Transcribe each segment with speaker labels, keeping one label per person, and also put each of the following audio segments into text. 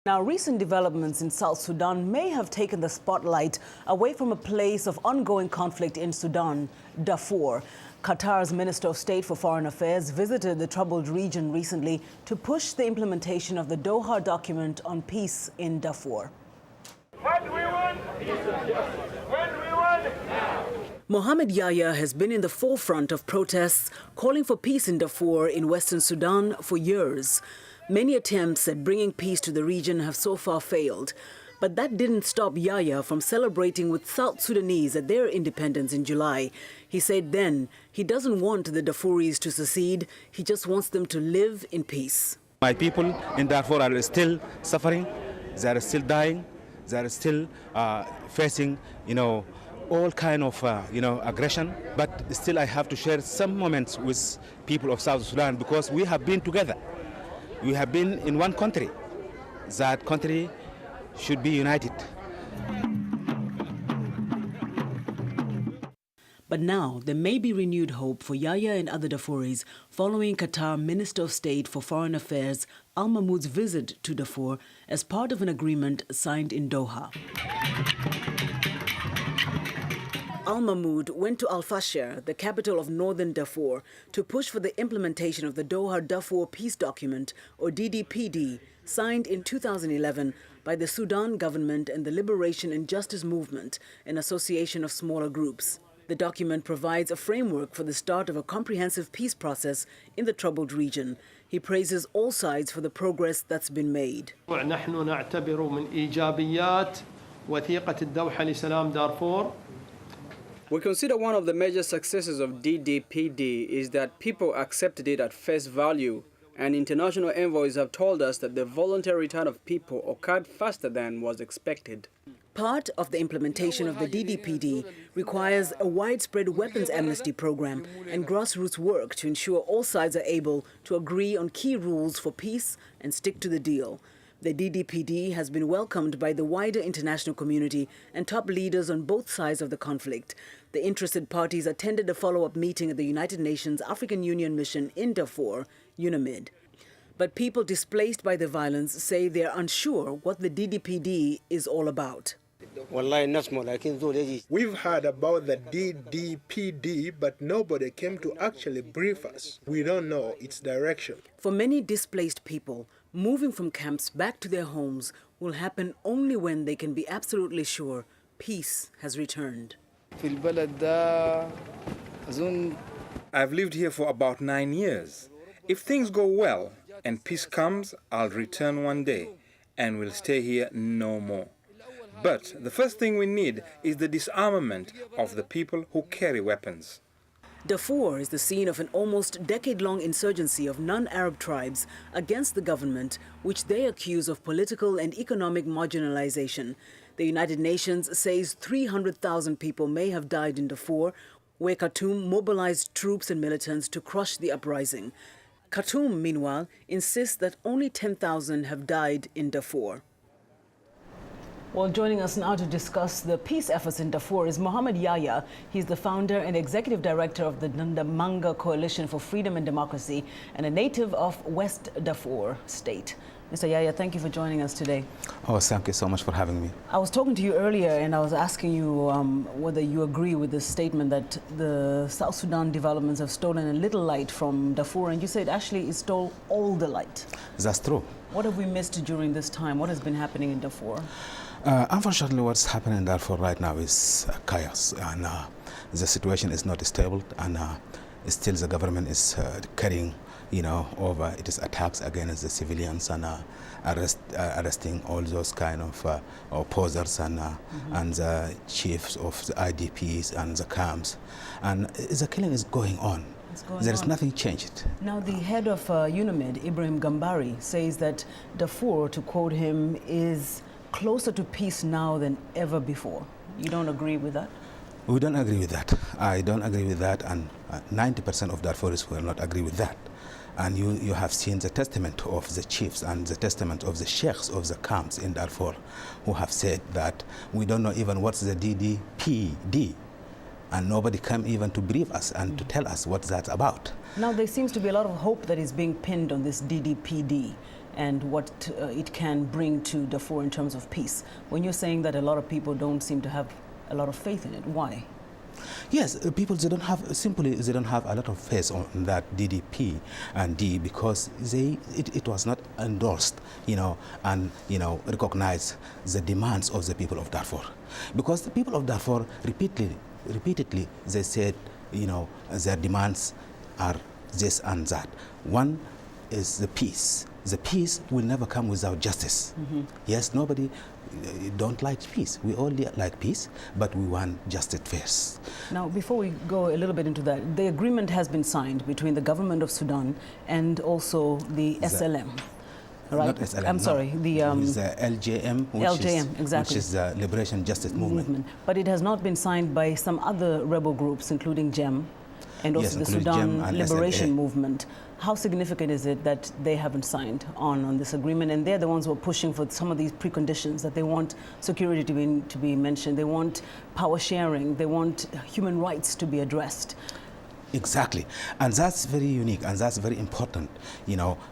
Speaker 1: Now, recent developments in South Sudan may have taken the spotlight away from a place of ongoing conflict in Sudan, Darfur. Qatar's Minister of State for Foreign Affairs visited the troubled region recently to push the implementation of the Doha document on peace in Darfur.
Speaker 2: What do we want? When do we want? Now.
Speaker 1: Mohamed Yahya has been in the forefront of protests calling for peace in Darfur in Western Sudan for years. Many attempts at bringing peace to the region have so far failed. But that didn't stop Yahya from celebrating with South Sudanese at their independence in July. He said then he doesn't want the Darfuris to secede, he just wants them to live in peace.
Speaker 3: My people in Darfur are still suffering, they are still dying, they are still facing, all kind of, aggression. But still I have to share some moments with people of South Sudan because we have been together. We have been in one country. That country should be united.
Speaker 1: But now there may be renewed hope for Yahya and other Darfuris following Qatar Minister of State for Foreign Affairs Al Mahmoud's visit to Darfur as part of an agreement signed in Doha. Al Mahmoud went to Al Fashir, the capital of northern Darfur, to push for the implementation of the Doha Darfur Peace Document, or DDPD, signed in 2011 by the Sudan government and the Liberation and Justice Movement, an association of smaller groups. The document provides a framework for the start of a comprehensive peace process in the troubled region. He praises all sides for the progress that's been made.
Speaker 4: نحن نعتبر من إيجابيات وثيقة الدوحة لسلام دارفور.
Speaker 5: We consider one of the major successes of DDPD is that people accepted it at face value, and international envoys have told us that the voluntary return of people occurred faster than was expected.
Speaker 1: Part of the implementation of the DDPD requires a widespread weapons amnesty program and grassroots work to ensure all sides are able to agree on key rules for peace and stick to the deal. The DDPD has been welcomed by the wider international community and top leaders on both sides of the conflict. The interested parties attended a follow-up meeting at the United Nations African Union mission in Darfur, UNAMID. But people displaced by the violence say they are unsure what the DDPD is all about.
Speaker 6: We've heard about the DDPD, but nobody came to actually brief us. We don't know its direction.
Speaker 1: For many displaced people, moving from camps back to their homes will happen only when they can be absolutely sure peace has returned.
Speaker 7: I've lived here for about 9 years. If things go well and peace comes, I'll return one day and we'll stay here no more. But the first thing we need is the disarmament of the people who carry weapons.
Speaker 1: Darfur is the scene of an almost decade-long insurgency of non-Arab tribes against the government, which they accuse of political and economic marginalization. The United Nations says 300,000 people may have died in Darfur, where Khartoum mobilized troops and militants to crush the uprising. Khartoum, meanwhile, insists that only 10,000 have died in Darfur. Well, joining us now to discuss the peace efforts in Darfur is Mohamed Yahya. He's the founder and executive director of the Damanga Coalition for Freedom and Democracy and a native of West Darfur State. Mr. Yahya, thank you for joining us today.
Speaker 3: Oh, thank you so much for having me.
Speaker 1: I was talking to you earlier and I was asking you whether you agree with this statement that the South Sudan developments have stolen a little light from Darfur, and you said actually it stole all the light.
Speaker 3: That's true.
Speaker 1: What have we missed during this time? What has been happening in Darfur?
Speaker 3: Unfortunately, what's happening in Darfur right now is chaos, and the situation is not stable, and still the government is carrying, over its attacks against the civilians and arresting all those kind of opposers and the chiefs of the IDPs and the camps, and the killing is going on. There is nothing changed.
Speaker 1: Now, the head of UNAMID, Ibrahim Gambari, says that Darfur, to quote him, is closer to peace now than ever before. You don't agree with that?
Speaker 3: We don't agree with that. I don't agree with that, and 90% of Darfuris will not agree with that. And you have seen the testament of the chiefs and the testament of the sheikhs of the camps in Darfur who have said that we don't know even what's the DDPD. And nobody came even to brief us and to tell us what that's about.
Speaker 1: Now, there seems to be a lot of hope that is being pinned on this DDPD. and what it can bring to Darfur in terms of peace. When you're saying that a lot of people don't seem to have a lot of faith in it, why?
Speaker 3: Yes, people, they don't have a lot of faith on that DDP and D because it was not endorsed, and recognize the demands of the people of Darfur, because the people of Darfur repeatedly they said, their demands are this and that. One is the peace. The peace will never come without justice. Mm-hmm. Yes, nobody don't like peace. We all like peace, but we want justice first.
Speaker 1: Now, before we go a little bit into that, the agreement has been signed between the government of Sudan and also the SLM. Right?
Speaker 3: Not SLM.
Speaker 1: I'm sorry, the
Speaker 3: LJM,
Speaker 1: exactly,
Speaker 3: which is the Liberation Justice Movement.
Speaker 1: But it has not been signed by some other rebel groups, including GEM and also the Sudan Liberation Movement. How significant is it that they haven't signed on this agreement, and they're the ones who are pushing for some of these preconditions, that they want security to be mentioned, they want power sharing, they want human rights to be addressed?
Speaker 3: Exactly, and that's very unique and that's very important,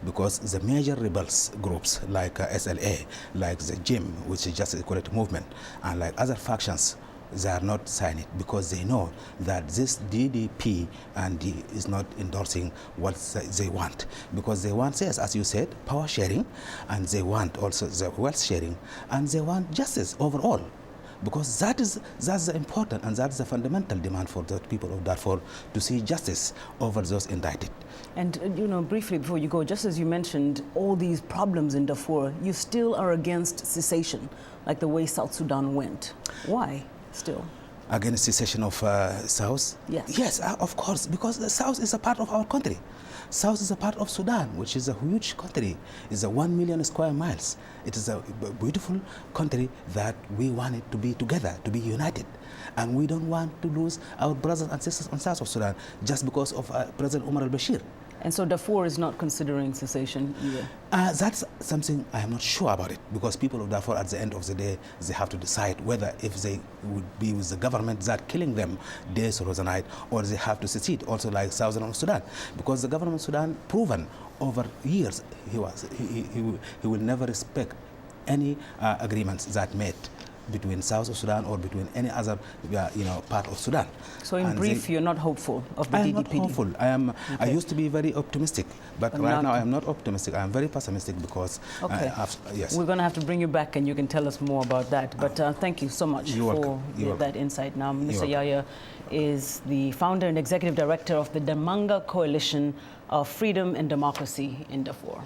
Speaker 3: because the major rebels groups like SLA, like the GEM, which is Justice Equality Movement, and like other factions, they are not signing it because they know that this DDP and D is not endorsing what they want, because they want, yes, as you said, power sharing, and they want also the wealth sharing, and they want justice overall, because that's the important and that's the fundamental demand for the people of Darfur, to see justice over those indicted.
Speaker 1: And briefly before you go, just as you mentioned all these problems in Darfur, you still are against secession, like the way South Sudan went. Why? Still
Speaker 3: against secession of South? Yes, of course, because the South is a part of our country. South is a part of Sudan, which is a huge country. It's a 1 million square miles. It is a beautiful country that we want it to be together, to be united. And we don't want to lose our brothers and sisters on South of Sudan just because of President Omar al-Bashir.
Speaker 1: And so Darfur is not considering cessation either?
Speaker 3: That's something I am not sure about it, because people of Darfur, at the end of the day, they have to decide whether if they would be with the government that killing them days or the night, or they have to secede, also like Southern Sudan, because the government of Sudan proven over years he will never respect any agreements that made between South of Sudan or between any other part of Sudan.
Speaker 1: So in brief, you're not hopeful of the DDPD?
Speaker 3: I am not hopeful. Okay. I used to be very optimistic, but right now I am not optimistic. I am very pessimistic because yes.
Speaker 1: We're going to have to bring you back and you can tell us more about that. But thank you so much for that insight. Now, Mr. Yahya is the founder and executive director of the Damanga Coalition of Freedom and Democracy in Darfur.